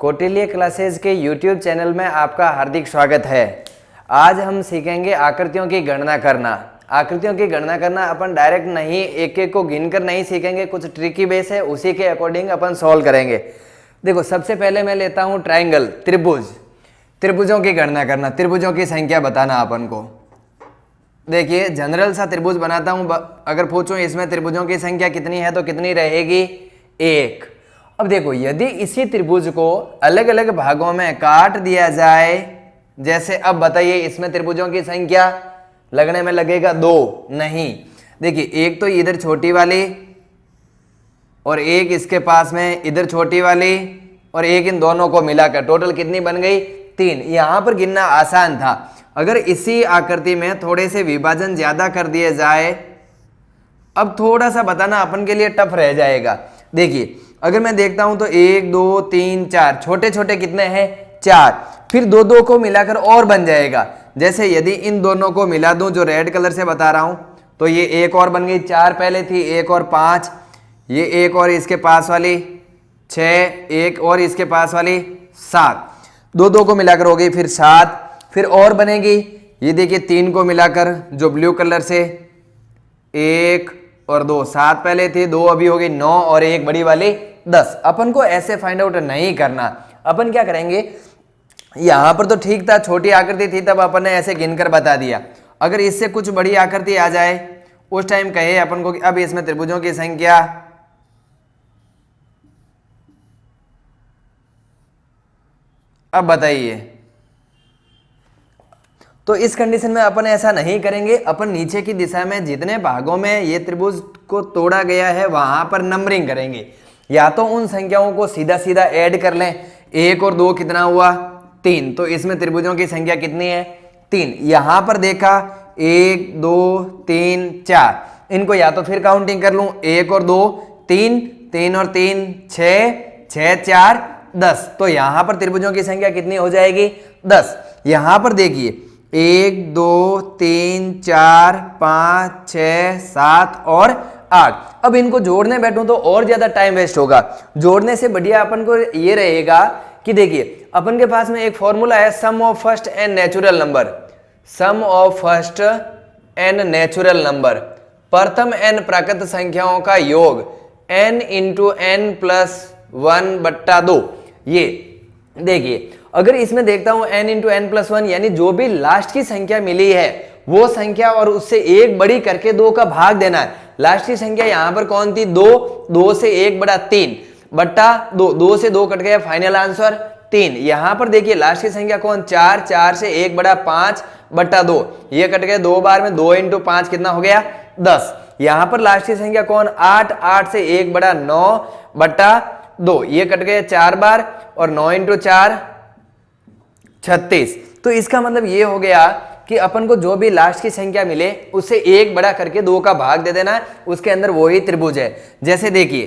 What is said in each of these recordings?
Kautilya classes के YouTube channel में आपका हार्दिक स्वागत है। आज हम सीखेंगे आकृतियों की गणना करना। आकृतियों की गणना करना अपन डायरेक्ट नहीं, एक एक को गिनकर नहीं सीखेंगे, कुछ ट्रिकी बेस है, उसी के अकॉर्डिंग अपन सॉल्व करेंगे। देखो, सबसे पहले मैं लेता हूँ ट्राइंगल, त्रिभुज। त्रिभुजों की गणना करना, त्रिभुजों की संख्या बताना अपन को। देखिए, जनरल सा त्रिभुज बनाता हूँ। अगर पूछूं इसमें त्रिभुजों की संख्या कितनी है तो कितनी रहेगी? 1। अब देखो, यदि इसी त्रिभुज को अलग अलग भागों में काट दिया जाए, जैसे अब बताइए इसमें त्रिभुजों की संख्या लगने में लगेगा 2। नहीं, देखिए एक तो इधर छोटी वाली और एक इसके पास में इधर छोटी वाली और एक इन दोनों को मिलाकर टोटल कितनी बन गई? 3। यहां पर गिनना आसान था। अगर इसी आकृति में थोड़े से विभाजन ज्यादा कर दिए जाए, अब थोड़ा सा बताना अपन के लिए टफ रह जाएगा। देखिए, अगर मैं देखता हूं तो 1 2 3 4, छोटे छोटे कितने हैं? 4। फिर दो दो को मिलाकर और बन जाएगा। जैसे यदि इन दोनों को मिला दूं, जो रेड कलर से बता रहा हूं, तो ये एक और बन गई। 4 पहले थी, 1 और 5, ये एक और इसके पास वाली 6, एक और इसके पास वाली 7, दो दो को मिलाकर हो गई फिर 7, फिर और बनेगी। ये देखिए 3 को मिलाकर जो ब्लू कलर से 1 और 2, 7 पहले थी, 2 अभी हो गई 9 और एक बड़ी वाली 10। अपन को ऐसे फाइंड आउट नहीं करना। अपन क्या करेंगे, यहां पर तो ठीक था, छोटी आकृति थी, तब अपन ने ऐसे गिनकर बता दिया। अगर इससे कुछ बड़ी आकृति आ जाए, उस टाइम कहे अपन को कि अब इसमें त्रिभुजों की संख्या, अब बताइए। तो इस कंडीशन में अपन ऐसा नहीं करेंगे। अपन नीचे की दिशा में जितने भागों में ये त्रिभुज को तोड़ा गया है वहां पर नंबरिंग करेंगे। या तो उन संख्याओं को सीधा सीधा ऐड कर लें। 1 और 2 कितना हुआ? 3। तो इसमें त्रिभुजों की संख्या कितनी है? 3। यहां पर देखा 1 2 3 4, इनको या तो फिर काउंटिंग कर लूं, 1 और 2 3, 3 और 3 6, 6 4 10। तो यहां पर त्रिभुजों की संख्या कितनी हो जाएगी? 10। यहां पर देखिए 1 2 3 4 5 6 7 और 8। अब इनको जोड़ने बैठूं तो और ज्यादा टाइम वेस्ट होगा। जोड़ने से बढ़िया अपन को ये रहेगा कि देखिए, अपन के पास में एक फॉर्मूला है, sum of first and natural number. Sum of first and natural number, प्रथम एन प्राकृत संख्याओं का योग n इंटू n प्लस 1/2। ये देखिए, अगर इसमें देखता हूं n इंटू n प्लस 1, यानी जो भी लास्ट की संख्या मिली है वो संख्या और उससे एक बड़ी करके 2 का भाग देना है। लास्ट की संख्या यहां पर कौन थी? 2। 2 से 1 बड़ा 3 बट्टा 2, 2 से 2 कट गया, फाइनल आंसर 3। यहां पर देखिए लास्ट की संख्या कौन? 4। 4 से 1 बड़ा 5 बट्टा 2, ये कट गया 2 बार में, 2 इंटू 5 कितना हो गया? 10। यहां पर लास्ट की संख्या कौन? 8। 8 से 1 बड़ा 9 बट्टा 2, ये कट गया 4 बार, और 9 इंटू 4 36। तो इसका मतलब ये हो गया कि अपन को जो भी लास्ट की संख्या मिले उससे एक बड़ा करके 2 का भाग दे देना है, उसके अंदर वो ही त्रिभुज है। जैसे देखिए,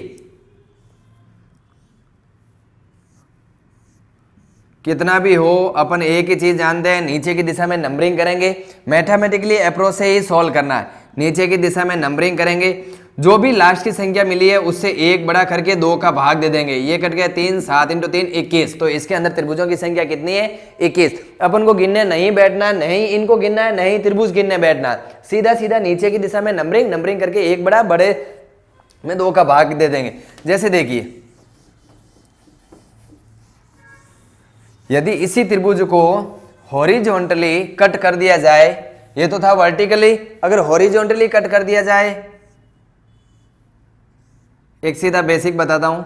कितना भी हो अपन एक ही चीज जानते हैं, नीचे की दिशा में नंबरिंग करेंगे। मैथमेटिकली अप्रोच से ही सॉल्व करना है। नीचे की दिशा में नंबरिंग करेंगे, जो भी लास्ट की संख्या मिली है उससे एक बड़ा करके 2 का भाग दे देंगे। ये कट गया 3, 7 इंटू 3 21। तो इसके अंदर त्रिभुजों की संख्या कितनी है? 21। अपन को गिनने नहीं बैठना, नहीं इनको गिनना है, नहीं त्रिभुज गिनने बैठना, सीधा सीधा नीचे की दिशा में नंबरिंग करके एक बड़ा बड़े में 2 का भाग दे देंगे। जैसे देखिए, यदि इसी त्रिभुज को हॉरिजॉन्टली कट कर दिया जाए, ये तो था वर्टिकली, अगर हॉरिजॉन्टली कट कर दिया जाए, एक सीधा बेसिक बताता हूं।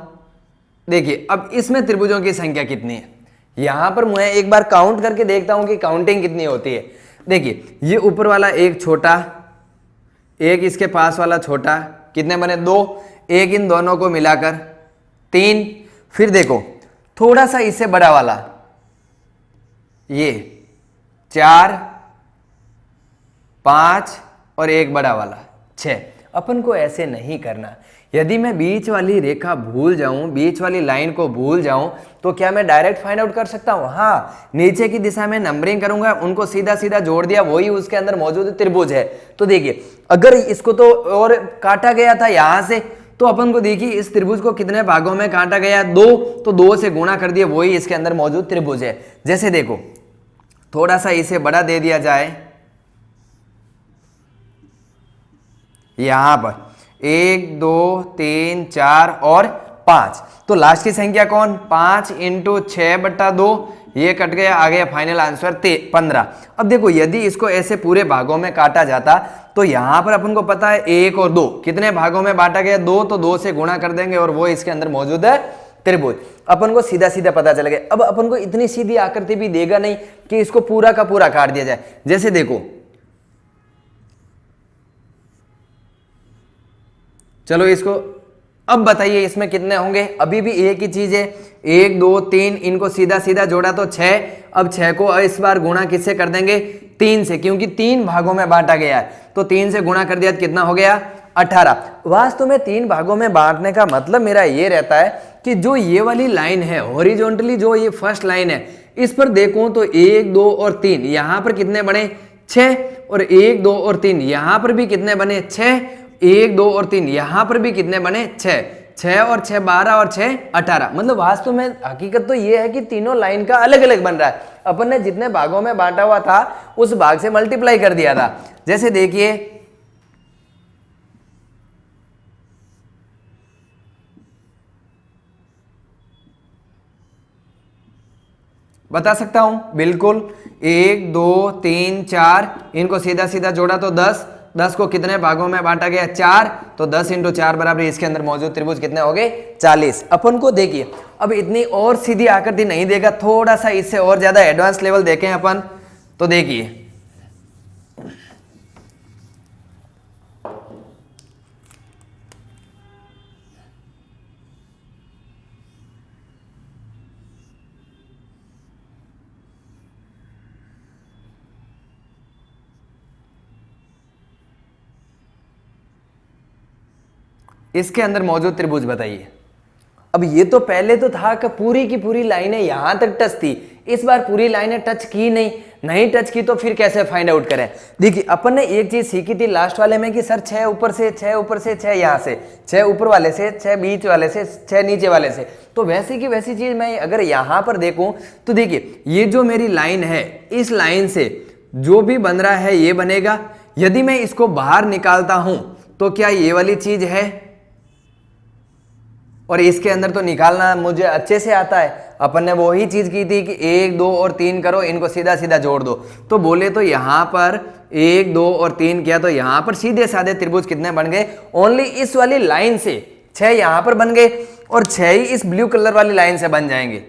देखिए, अब इसमें त्रिभुजों की संख्या कितनी है? यहां पर मैं एक बार काउंट करके देखता हूं कि काउंटिंग कितनी होती है। देखिए, ये ऊपर वाला एक छोटा, एक इसके पास वाला छोटा, कितने बने? 2। एक इन दोनों को मिलाकर 3। फिर देखो थोड़ा सा इससे बड़ा वाला, ये 4 5 और एक बड़ा वाला 6। अपन को ऐसे नहीं करना। यदि मैं बीच वाली रेखा भूल जाऊं, बीच वाली लाइन को भूल जाऊं, तो क्या मैं डायरेक्ट फाइंड आउट कर सकता हूं? हाँ, नीचे की दिशा में नंबरिंग करूंगा, उनको सीधा सीधा जोड़ दिया, वही उसके अंदर मौजूद त्रिभुज है। तो देखिए, अगर इसको तो और काटा गया था यहां से, तो अपन को देखिए इस त्रिभुज को कितने भागों में काटा गया, 2, तो 2 से गुणा कर दिए, वही इसके अंदर मौजूद त्रिभुज है। जैसे देखो थोड़ा सा इसे बड़ा दे दिया जाए, यहां पर 1 2 3 4 और 5, तो लास्ट की संख्या कौन, 5 × 6/2, ये कट गया, आ गया फाइनल आंसर 15। अब देखो यदि इसको ऐसे पूरे भागों में काटा जाता तो यहां पर अपन को पता है 1 और 2 कितने भागों में बांटा गया, 2, तो 2 से गुणा कर देंगे और वो इसके अंदर मौजूद है त्रिभुज। अपन को सीधा सीधा पता चल गया। अब अपन को इतनी सीधी आकृति भी देगा नहीं कि इसको पूरा का पूरा काट दिया जाए। जैसे देखो चलो इसको अब बताइए इसमें कितने होंगे, अभी भी एक ही चीज है, 1 2 3, इनको सीधा सीधा जोड़ा तो 6। अब 6 को इस बार गुणा किससे कर देंगे, 3 से, क्योंकि 3 भागों में बांटा गया है, तो 3 से गुणा कर दिया तो कितना हो गया, 18। वास्तव में 3 भागों में बांटने का मतलब मेरा ये रहता है कि जो ये वाली लाइन है हॉरिजॉन्टली, जो ये फर्स्ट लाइन है, इस पर देखो तो 1 2 और 3, यहां पर कितने बने, 6, और 1 2 और 3 यहां पर भी कितने बने, 6, 1 2 और 3 यहां पर भी कितने बने, 6, 6 और 6 12 और 6 18। मतलब वास्तव में हकीकत तो ये है कि तीनों लाइन का अलग अलग बन रहा है। अपन ने जितने भागों में बांटा हुआ था उस भाग से मल्टीप्लाई कर दिया था। जैसे देखिए बता सकता हूं बिल्कुल, 1 2 3 4, इनको सीधा सीधा जोड़ा तो 10, 10 को कितने भागों में बांटा गया, 4, तो 10 × 4 बराबर इसके अंदर मौजूद त्रिभुज कितने हो गए, 40। अपन को देखिए अब इतनी और सीधी आकृति नहीं देगा, थोड़ा सा इससे और ज्यादा एडवांस लेवल देखें अपन, तो देखिए इसके अंदर मौजूद त्रिभुज बताइए। अब ये तो पहले तो था कि पूरी की पूरी लाइनें यहां तक टच थी, इस बार पूरी लाइनें टच की नहीं टच की, तो फिर कैसे फाइंड आउट करें। देखिए अपन ने एक चीज सीखी थी लास्ट वाले में कि सर 6 ऊपर से 6 ऊपर से 6 यहां से, 6 ऊपर वाले से, 6 बीच वाले से, 6 नीचे वाले से, तो वैसी की वैसी चीज मैं अगर यहां पर देखूं तो देखिए ये जो मेरी लाइन है, इस लाइन से जो भी बन रहा है ये बनेगा। यदि मैं इसको बाहर निकालता हूं तो क्या ये वाली चीज है, और इसके अंदर तो निकालना मुझे अच्छे से आता है। अपन ने वही चीज की थी कि 1 2 और 3 करो, इनको सीधा सीधा जोड़ दो, तो बोले तो यहां पर 1 2 और 3 किया तो यहां पर सीधे साधे त्रिभुज कितने बन गए, ओनली इस वाली लाइन से 6 यहां पर बन गए और 6 ही इस ब्लू कलर वाली लाइन से बन जाएंगे।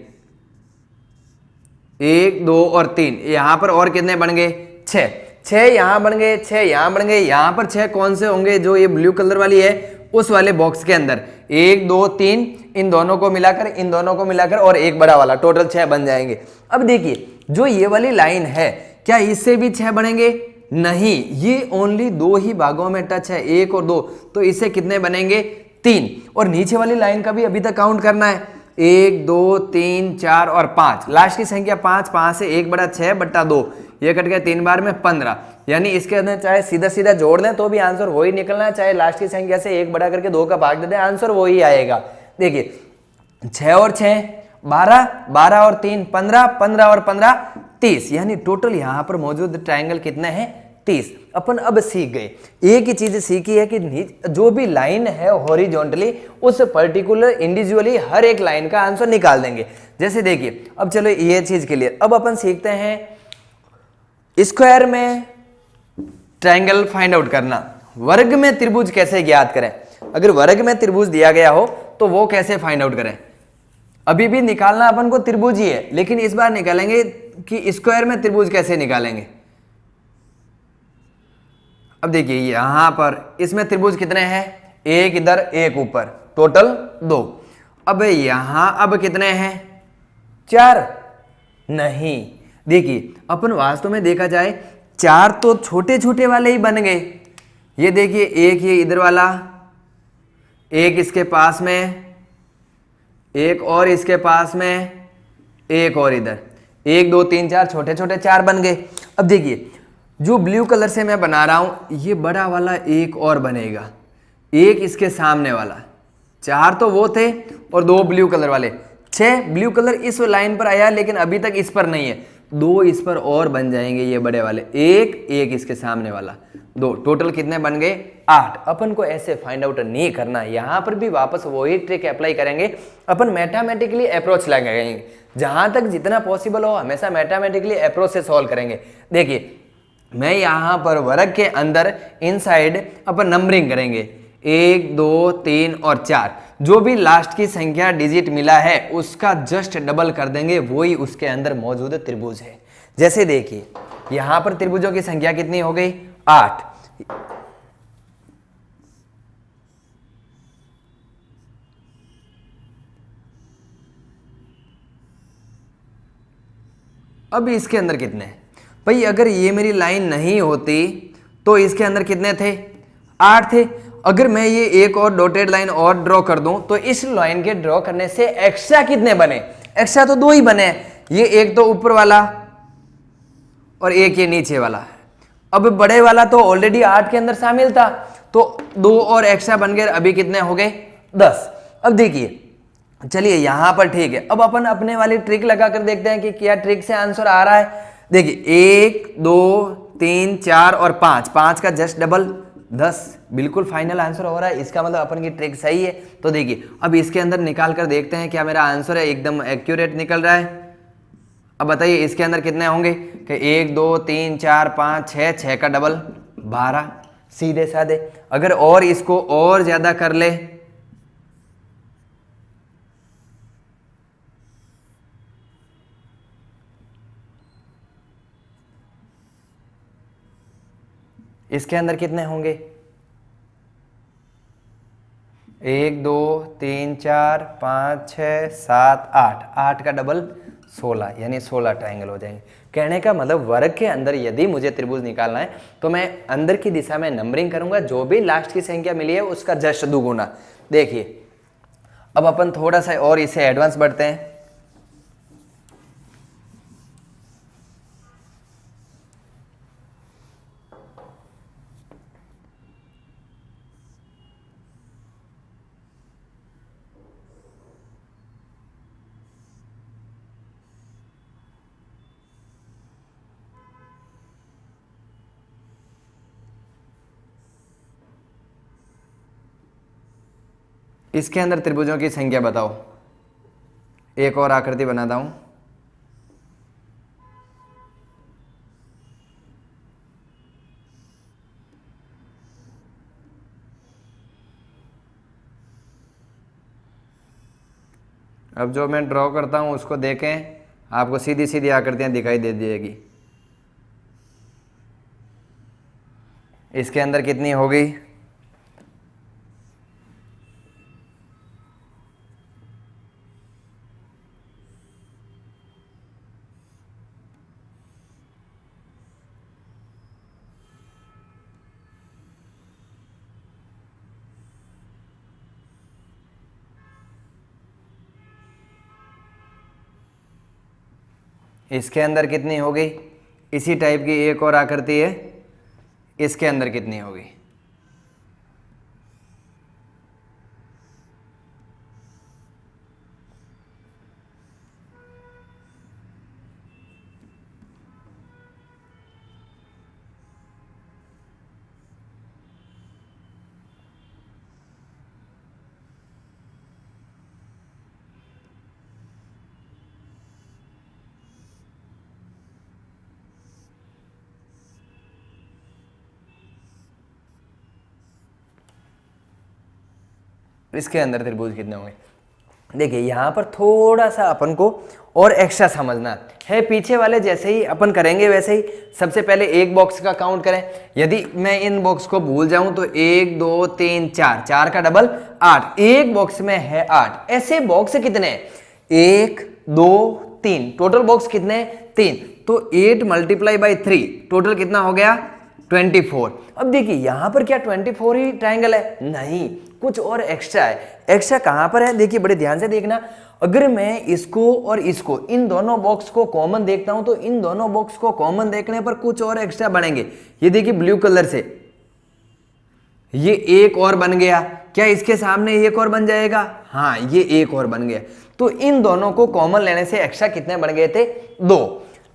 1 2 और 3 यहां पर और कितने बन गए, 6, 6 यहां बन गए, 6 यहां बन गए। यहां पर 6 कौन से होंगे, जो ये ब्लू कलर वाली है उस वाले बॉक्स के अंदर, 1 2 3, इन दोनों को मिलाकर, इन दोनों को मिलाकर और एक बड़ा वाला, टोटल 6 बन जाएंगे। अब देखिए जो ये वाली लाइन है, क्या इससे भी 6 बनेंगे, नहीं, ये ओनली 2 ही भागों में टच है, 1 और 2, तो इससे कितने बनेंगे, 3। और नीचे वाली लाइन का भी अभी तक काउंट करना है, 1 2 3 4 और 5, लास्ट की संख्या 5, 5 से 1/6/2, ये कट गया 3 बार में 15। यानी इसके अंदर चाहे सीधा सीधा जोड़ दें तो भी आंसर वही निकलना है, चाहे लास्ट की संख्या से 1 बढ़ा करके 2 का भाग दे दें, आंसर वही आएगा। देखिए 6 और 6 12, 12 और 3 15, 15 और 15 30, यानी टोटल यहां पर मौजूद ट्रायंगल कितने हैं, 30। अपन अब सीख गए, एक ही चीज सीखी है कि जो भी लाइन है हॉरिजॉन्टली, उस पर्टिकुलर इंडिविजुअली हर एक लाइन का आंसर निकाल देंगे। जैसे देखिए अब चलो ये चीज क्लियर। अब अपन सीखते हैं स्क्वायर में ट्रायंगल फाइंड आउट करना, वर्ग में त्रिभुज कैसे ज्ञात करें। अगर वर्ग में त्रिभुज दिया गया हो तो वो कैसे फाइंड आउट करें। अभी भी निकालना अपन को त्रिभुज ही है, लेकिन इस बार निकालेंगे कि स्क्वायर में त्रिभुज कैसे निकालेंगे। अब देखिए यहां पर इसमें त्रिभुज कितने हैं, एक इधर एक ऊपर, टोटल 2। अब यहां अब कितने हैं, 4, नहीं। देखिए अपन वास्तव में देखा जाए 4 तो छोटे छोटे वाले ही बन गए। ये देखिए एक ये इधर वाला, एक इसके पास में, एक और इसके पास में, एक और इधर, 1 2 3 4 छोटे छोटे 4 बन गए। अब देखिए जो ब्लू कलर से मैं बना रहा हूं, ये बड़ा वाला एक और बनेगा, एक इसके सामने वाला, 4 तो वो थे और 2 ब्लू कलर वाले, 6 ब्लू कलर इस लाइन पर आया लेकिन अभी तक इस पर नहीं है, 2 इस पर और बन जाएंगे ये बड़े वाले, एक इसके सामने वाला, 2, टोटल कितने बन गए 8। अपन को ऐसे फाइंड आउट नहीं करना, यहाँ पर भी वापस वही ट्रिक अप्लाई करेंगे, अपन मैथमेटिकली अप्रोच लगाएंगे, जहां तक जितना पॉसिबल हो हमेशा मैथमेटिकली अप्रोच से सॉल्व करेंगे। देखिए मैं यहाँ पर वर्ग के अंदर इनसाइड अपन नंबरिंग करेंगे, 1 2 3 और 4, जो भी लास्ट की संख्या डिजिट मिला है उसका जस्ट डबल कर देंगे, वही उसके अंदर मौजूद त्रिभुज है। जैसे देखिए यहां पर त्रिभुजों की संख्या कितनी हो गई 8, अब इसके अंदर कितने हैं भाई, अगर ये मेरी लाइन नहीं होती तो इसके अंदर कितने थे 8 थे। अगर मैं ये एक और डॉटेड लाइन और ड्रॉ कर दूं तो इस लाइन के ड्रॉ करने से एक्स्ट्रा कितने बने, एक्स्ट्रा तो 2 ही बने, ये एक तो ऊपर वाला और एक ये नीचे वाला। अब बड़े वाला तो ऑलरेडी 8 के अंदर शामिल था तो 2 और एक्स्ट्रा बन गए, अभी कितने हो गए 10। अब देखिए चलिए यहां पर ठीक है, अब अपन अपने वाली ट्रिक लगा कर देखते हैं कि क्या ट्रिक से आंसर आ रहा है। देखिए 1 2 3 4 और 5, 5 का जस्ट डबल 10, बिल्कुल फाइनल आंसर हो रहा है, इसका मतलब अपन की ट्रिक सही है। तो देखिए अब इसके अंदर निकाल कर देखते हैं क्या मेरा आंसर है, एकदम एक्यूरेट निकल रहा है। अब बताइए इसके अंदर कितने होंगे कि 1 2 3 4 5 6, 6 का डबल 12, सीधे साधे। अगर और इसको और ज्यादा कर ले, इसके अंदर कितने होंगे 1 2 3 4 5 6 7 8, 8 का डबल 16, यानी 16 ट्रायंगल हो जाएंगे। कहने का मतलब वर्ग के अंदर यदि मुझे त्रिभुज निकालना है तो मैं अंदर की दिशा में नंबरिंग करूंगा, जो भी लास्ट की संख्या मिली है उसका जस्ट दुगुना। देखिए अब अपन थोड़ा सा और इसे एडवांस बढ़ते हैं। इसके अंदर त्रिभुजों की संख्या बताओ, एक और आकृति बनाता हूं। अब जो मैं ड्रॉ करता हूं उसको देखें, आपको सीधी सीधी आकृतियां दिखाई दे देगी। इसके अंदर कितनी होगी इसके अंदर कितनी होगी, इसी टाइप की एक और आकृति है, इसके अंदर कितनी होगी। इसके अंदर त्रिभुज कितने होंगे। देखिए यहाँ पर थोड़ा सा अपन को और एक्स्ट्रा समझना है, पीछे वाले जैसे ही अपन करेंगे वैसे ही। सबसे पहले एक बॉक्स का काउंट करें, यदि मैं इन बॉक्स को भूल जाऊं तो 1 2 3 4, 4 का डबल 8, एक बॉक्स में है 8। ऐसे बॉक्स कितने 1 2 3, टोटल बॉक्स कितने 3, तो 8 मल्टीप्लाई बाई 3, टोटल कितना हो गया 24। अब देखिए यहां पर क्या 24 ही ट्रायंगल है, नहीं कुछ और एक्स्ट्रा है। एक्स्ट्रा कहां पर है, देखिए बड़े ध्यान से देखना। अगर मैं इसको और इसको, इन दोनों बॉक्स को कॉमन देखता हूं तो इन दोनों बॉक्स को कॉमन देखने पर कुछ और एक्स्ट्रा बनेंगे। ये देखिए ब्लू कलर से ये एक और बन गया, क्या इसके सामने एक और बन जाएगा? हाँ, ये एक और बन गया। तो इन दोनों को कॉमन लेने से एक्स्ट्रा कितने बन गए थे? 2।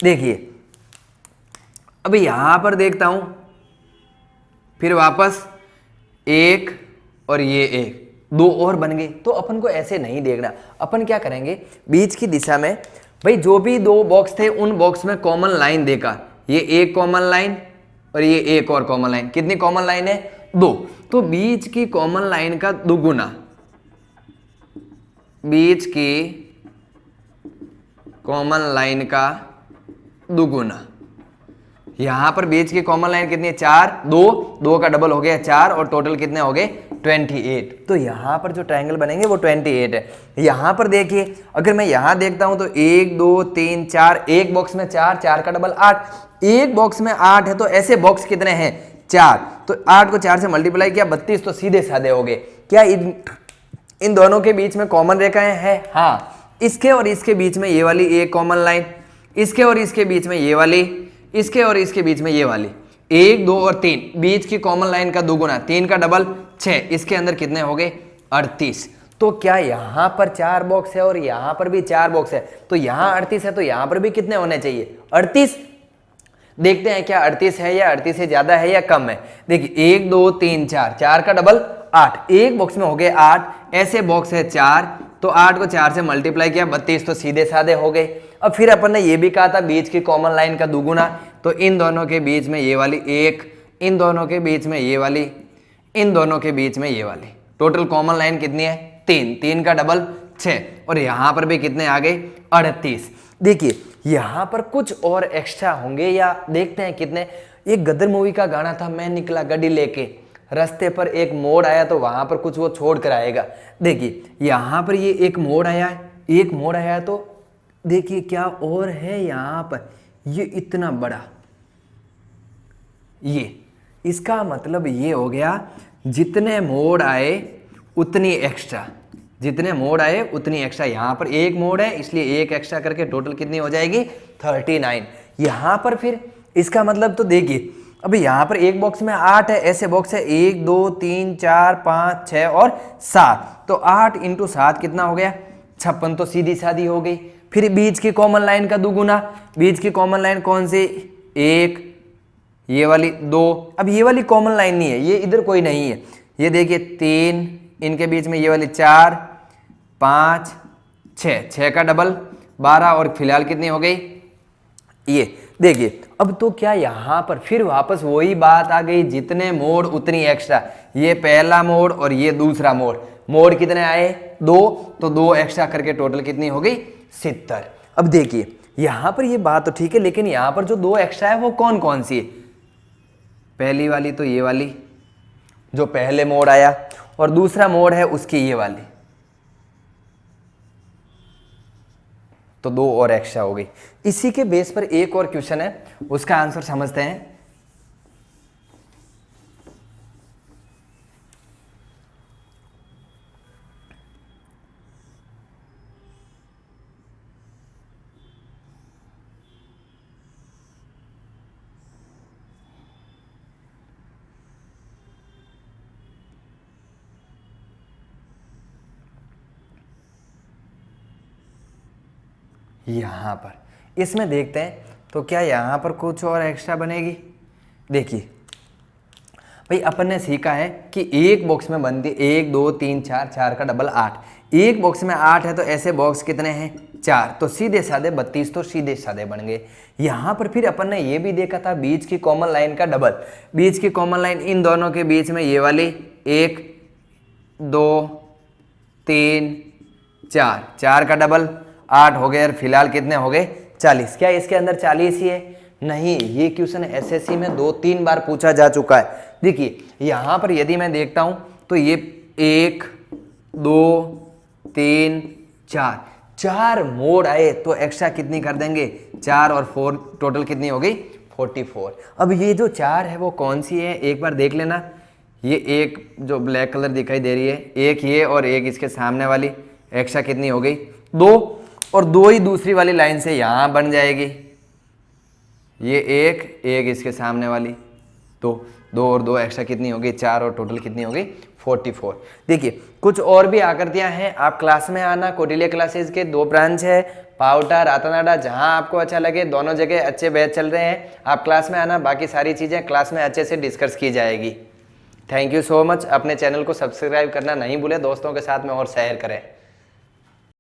देखिए अभी यहां पर देखता हूं, फिर वापस 1 और ये 1, 2 और बन गए। तो अपन को ऐसे नहीं देखना, अपन क्या करेंगे, बीच की दिशा में भाई जो भी 2 बॉक्स थे उन बॉक्स में कॉमन लाइन देखा, ये एक कॉमन लाइन और ये एक और कॉमन लाइन। कितनी कॉमन लाइन है? 2। तो बीच की कॉमन लाइन का दुगुना, बीच की कॉमन लाइन का दुगुना। यहां पर बीच की कॉमन लाइन कितनी है? 4, 2 का डबल हो गया 4 और टोटल कितने हो गए? 28। तो यहां पर जो ट्रायंगल बनेंगे वो 28 है। यहां पर देखिए अगर मैं यहां देखता हूं तो 1 2 3 4, एक बॉक्स में 4, 4 का डबल 8, एक बॉक्स में 8 है। तो ऐसे बॉक्स कितने हैं? 4। तो 8 को 4 से मल्टीप्लाई किया 32, तो सीधे साधे हो गए। क्या इन दोनों के बीच में कॉमन रेखाएं हैं? हाँ, इसके और इसके बीच में ये वाली एक कॉमन लाइन, इसके और इसके बीच में ये वाली, इसके और इसके बीच में ये वाली, 1 2 और 3, बीच की कॉमन लाइन का दुगुना, 3 का डबल 6, इसके अंदर कितने हो गए? 38। तो क्या यहाँ पर 4 बॉक्स है और यहाँ पर भी 4 बॉक्स है? तो यहाँ 38 है तो यहाँ पर भी कितने होने चाहिए? 38। देखते हैं क्या 38 है या 38 से ज्यादा है या कम है। देखिए 1 2 3 4, 4 का डबल 8, एक बॉक्स में हो गए 8, ऐसे बॉक्स है 4, तो 8 को 4 से मल्टीप्लाई किया 32, तो सीधे साधे हो गए। अब फिर अपन ने ये भी कहा था बीच की कॉमन लाइन का दुगुना, तो इन दोनों के बीच में ये वाली 1, इन दोनों के बीच में ये वाली, इन दोनों के बीच में ये वाली, टोटल कॉमन लाइन कितनी है? 3, 3 का डबल 6, और यहाँ पर भी कितने आ गए? 38। देखिए यहाँ पर कुछ और एक्स्ट्रा होंगे या देखते हैं कितने। एक गदर मूवी का गाना था, मैं निकला गड्डी लेके, रास्ते पर एक मोड़ आया तो वहां पर कुछ वो छोड़ कर आएगा। देखिए यहाँ पर ये एक मोड़ आया है, एक मोड़ आया तो देखिए क्या और है यहाँ पर, ये इतना बड़ा, ये इसका मतलब ये हो गया जितने मोड़ आए उतनी एक्स्ट्रा, जितने मोड़ आए उतनी एक्स्ट्रा। यहाँ पर एक मोड़ है इसलिए एक एक्स्ट्रा करके टोटल कितनी हो जाएगी? 39। यहाँ पर फिर इसका मतलब तो देखिए अभी यहाँ पर एक बॉक्स में 8 है, ऐसे बॉक्स है 1 2 3 4 5 6 और 7, तो 8 × 7 कितना हो गया? 56। तो सीधी सादी हो गई। फिर बीच की कॉमन लाइन का दुगुना, बीच की कॉमन लाइन कौन सी? 1, ये वाली 2, अब ये वाली कॉमन लाइन नहीं है, ये इधर कोई नहीं है। ये देखिए 3, इनके बीच में ये वाली 4 5 6, 6 का डबल 12, और फिलहाल कितनी हो गई? ये देखिए अब तो क्या यहाँ पर फिर वापस वही बात आ गई, जितने मोड़ उतनी एक्स्ट्रा। ये पहला मोड़ और ये दूसरा मोड़, मोड़ कितने आए? 2, तो 2 एक्स्ट्रा करके टोटल कितनी हो गई? 70। अब देखिए यहाँ पर ये बात तो ठीक है, लेकिन यहाँ पर जो 2 एक्स्ट्रा है वो कौन कौन सी है? पहली वाली तो ये वाली जो पहले मोड़ आया, और दूसरा मोड़ है उसकी ये वाली, तो 2 और एक्स्ट्रा हो गई। इसी के बेस पर एक और क्वेश्चन है, उसका आंसर समझते हैं। यहाँ पर इसमें देखते हैं तो क्या यहाँ पर कुछ और एक्स्ट्रा बनेगी। देखिए भाई अपन ने सीखा है कि एक बॉक्स में बनती 1 2 3 4, 4 का डबल 8, एक बॉक्स में 8 है तो ऐसे बॉक्स कितने हैं? 4, तो सीधे साधे 32, तो सीधे साधे बन गए। यहाँ पर फिर अपन ने ये भी देखा था बीच की कॉमन लाइन का डबल, बीच की कॉमन लाइन इन दोनों के बीच में ये वाली 1 2 3 4, 4 का डबल 8 हो गए, और फिलहाल कितने हो गए? 40। क्या इसके अंदर 40 ही है? नहीं, ये क्वेश्चन एसएससी में 2-3 बार पूछा जा चुका है। देखिए यहाँ पर यदि मैं देखता हूँ तो ये 1 2 3 4, 4 मोड़ आए तो एक्स्ट्रा कितनी कर देंगे? 4 और 4, टोटल कितनी हो गई? 44। अब ये जो 4 है वो कौन सी है एक बार देख लेना। ये एक जो ब्लैक कलर दिखाई दे रही है, एक ये और एक इसके सामने वाली, एक्स्ट्रा कितनी हो गई? 2, और 2 ही दूसरी वाली लाइन से यहाँ बन जाएगी। ये एक इसके सामने वाली, तो 2 और 2 एक्स्ट्रा कितनी होगी? 4, और टोटल कितनी होगी? 44। देखिए कुछ और भी आकृतियां हैं, आप क्लास में आना। कौटिल्य क्लासेज के 2 ब्रांच है, पावटा, रातानाडा, जहां आपको अच्छा लगे, दोनों जगह अच्छे बैच चल रहे हैं। आप क्लास में आना, बाकी सारी चीज़ें क्लास में अच्छे से डिस्कस की जाएगी। Thank you so much. अपने चैनल को सब्सक्राइब करना नहीं भूलें, दोस्तों के साथ में और शेयर करें।